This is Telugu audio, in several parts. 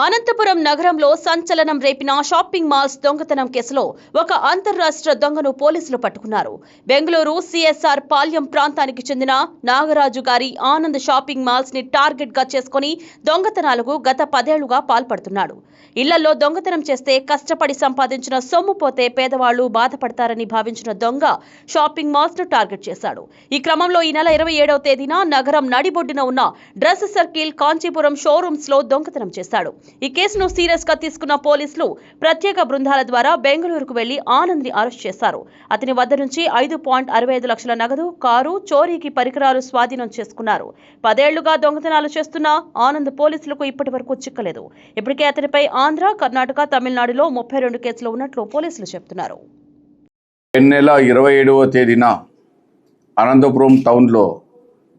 అనంతపురం నగరంలో సంచలనం రేపిన షాపింగ్ మాల్స్ దొంగతనం కేసులో ఒక అంతర్రాష్ట్ర దొంగను పోలీసులు పట్టుకున్నారు. బెంగళూరు సిఎస్ఆర్ పాల్యం ప్రాంతానికి చెందిన నాగరాజు గారి ఆనంద్ షాపింగ్ మాల్స్ ని టార్గెట్ గా చేసుకుని దొంగతనాలకు గత 10 ఏళ్లుగా పాల్పడుతున్నాడు. ఇళ్లలో దొంగతనం చేస్తే కష్టపడి సంపాదించిన సొమ్ము పోతే పేదవాళ్లు బాధపడతారని భావించిన దొంగ షాపింగ్ మాల్స్ ను టార్గెట్ చేశాడు. ఈ క్రమంలో ఈ నెల 27వ తేదీన నగరం నడిబొడ్డున ఉన్న డ్రెస్ సర్కిల్ కాంచీపురం షోరూమ్స్ లో దొంగతనం చేశాడు. ఈ కేసును సీరియస్ గా తీసుకున్న పోలీసులు ప్రత్యేక బృందాల ద్వారా బెంగళూరుకు వెళ్లి ఆనంద్ ని అరెస్ట్ చేశారు. అతని వద్ద నుంచి 5.65 లక్షల నగదు, కారు, చోరీకి పరికరాలు స్వాధీనం చేసుకున్నారు. 10 ఏళ్లుగా దొంగతనాలు చేస్తున్న ఆనంద్ పోలీసులకు ఇప్పటి వరకు చిక్కలేదు. ఇప్పటికే అతనిపై ఆంధ్ర, కర్ణాటక, తమిళనాడులో 32 కేసులు ఉన్నట్లు పోలీసులు చెబుతున్నారు. నెల 27వ తేదీన అనంతపురం టౌన్లో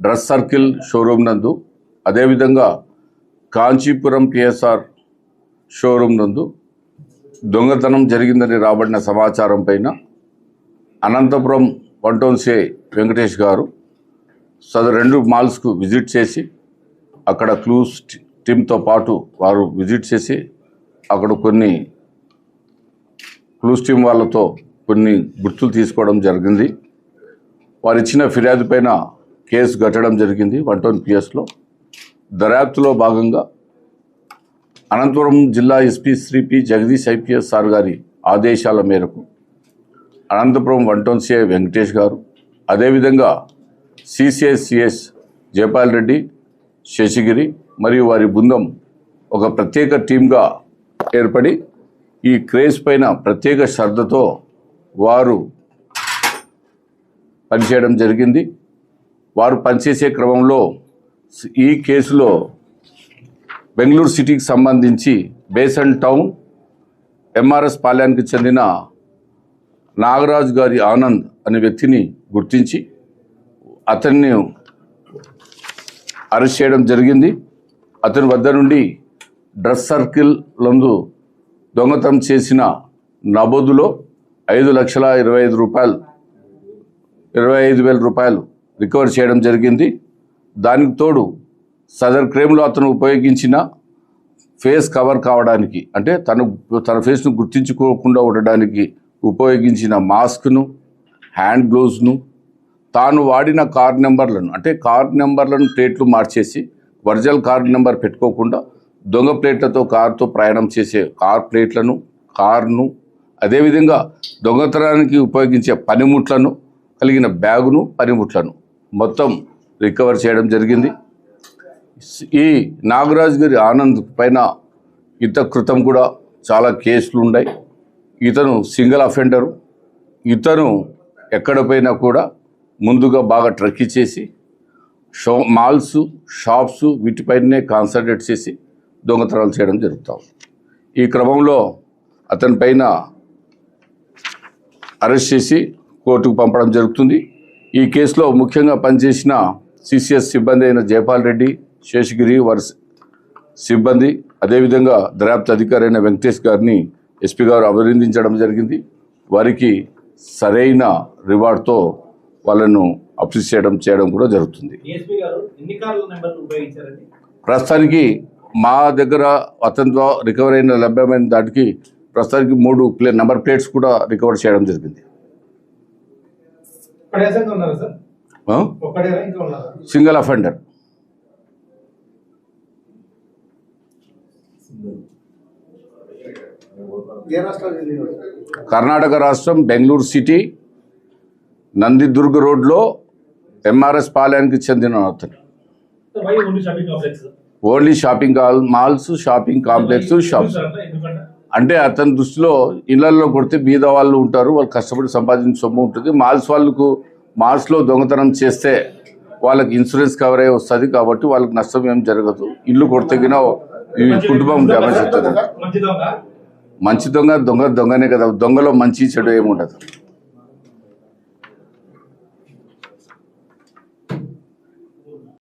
డ్రెస్ సర్కిల్ షోరూమ్ నందు, అదేవిధంగా కాంచీపురం పిఎస్ఆర్ షోరూమ్ నందు దొంగతనం జరిగిందని రాబడిన సమాచారం పైన అనంతపురం 1 టౌన్ సిఐ వెంకటేష్ గారు సదరు 2 మాల్స్కు విజిట్ చేసి అక్కడ క్లూస్ టీమ్తో పాటు వారు విజిట్ చేసి అక్కడ కొన్ని క్లూస్ టీమ్ వాళ్ళతో కొన్ని గుర్తులు తీసుకోవడం జరిగింది. వారు ఇచ్చిన ఫిర్యాదు పైన కేసు కట్టడం జరిగింది 1 టౌన్ పిఎస్లో. దర్యాప్తులో భాగంగా అనంతపురం జిల్లా SP Shri P Jagadish IPS sir గారి ఆదేశాల మేరకు అనంతపురం 1 టౌన్ సిఐ వెంకటేష్ గారు, అదేవిధంగా సిసిఎస్ జయపాల్ రెడ్డి, శేషగిరి మరియు వారి బృందం ఒక ప్రత్యేక టీమ్గా ఏర్పడి ఈ కేసు పైన ప్రత్యేక శ్రద్ధతో వారు పనిచేయడం జరిగింది. వారు పనిచేసే క్రమంలో ఈ కేసులో బెంగళూరు సిటీకి సంబంధించి బేసన్ టౌన్ ఎంఆర్ఎస్ పాల్యానికి చెందిన నాగరాజు గారి ఆనంద్ అనే వ్యక్తిని గుర్తించి అతన్ని అరెస్ట్ చేయడం జరిగింది. అతని వద్ద నుండి డ్రెస్ సర్కిల్ నందు దొంగతనం చేసిన నగదులో 5,25,000 రూపాయలు రికవర్ చేయడం జరిగింది. దానికి తోడు సదర్ క్రైమ్లో అతను ఉపయోగించిన ఫేస్ కవర్ కావడానికి, అంటే తన ఫేస్ను గుర్తించుకోకుండా ఉండడానికి ఉపయోగించిన మాస్క్ను, హ్యాండ్ గ్లోవ్స్ను, తాను వాడిన కార్ నెంబర్లను, అంటే కార్ నెంబర్లను ప్లేట్లు మార్చేసి ఒరిజినల్ కార్ నెంబర్ పెట్టుకోకుండా దొంగ ప్లేట్లతో కారుతో ప్రయాణం చేసే కార్ ప్లేట్లను, కారును, అదేవిధంగా దొంగతనానికి ఉపయోగించే పనిముట్లను కలిగిన బ్యాగును, పనిముట్లను మొత్తం రికవర్ చేయడం జరిగింది. ఈ నాగరాజు గారి ఆనంద్ పైన ఇంత క్రితం కూడా చాలా కేసులు ఉన్నాయి. ఇతను సింగిల్ అఫెండరు. ఇతను ఎక్కడ పోయినా కూడా ముందుగా బాగా ట్రక్కి చేసి మాల్స్, షాప్స్ వీటిపైనే కాన్సన్ట్రేట్ చేసి దొంగతనాలు చేయడం జరుగుతాం. ఈ క్రమంలో అతని పైన అరెస్ట్ చేసి కోర్టుకు పంపడం జరుగుతుంది. ఈ కేసులో ముఖ్యంగా పనిచేసిన సిసిఎస్ సిబ్బంది అయిన జయపాల్ రెడ్డి, శేషగిరి వారి సిబ్బంది, అదేవిధంగా దర్యాప్తు అధికారి అయిన వెంకటేష్ గారిని ఎస్పీ గారు అభినందించడం జరిగింది. వారికి సరైన రివార్డ్తో వాళ్ళను అప్రిషియేట్ చేయడం కూడా జరుగుతుంది. ప్రస్తుతానికి మా దగ్గర అతనితో రికవర్ అయిన లభ్యమైన దాటికి ప్రస్తుతానికి 3 నెంబర్ ప్లేట్స్ కూడా రికవర్ చేయడం జరిగింది. Single offender. కర్ణాటక రాష్ట్రం బెంగళూరు సిటీ నందిదుర్గ్ రోడ్లో ఎంఆర్ఎస్ పాలయానికి చెందిన అతను. Only shopping malls, shopping complex, shops. అంటే అతని దృష్టిలో ఇళ్లలో కొడితే బీద వాళ్ళు ఉంటారు, వాళ్ళు కష్టపడి సంపాదించిన సొమ్ము ఉంటుంది. మాల్స్లో దొంగతనం చేస్తే వాళ్ళకి ఇన్సూరెన్స్ కవర్ అయ్యి వస్తుంది, కాబట్టి వాళ్ళకి నష్టం ఏం జరగదు. ఇల్లు కొడితేగిన ఈ కుటుంబం డ్యామేజ్ అవుతుంది. మంచి దొంగనే కదా, దొంగలో మంచి చెడు ఏముండదు.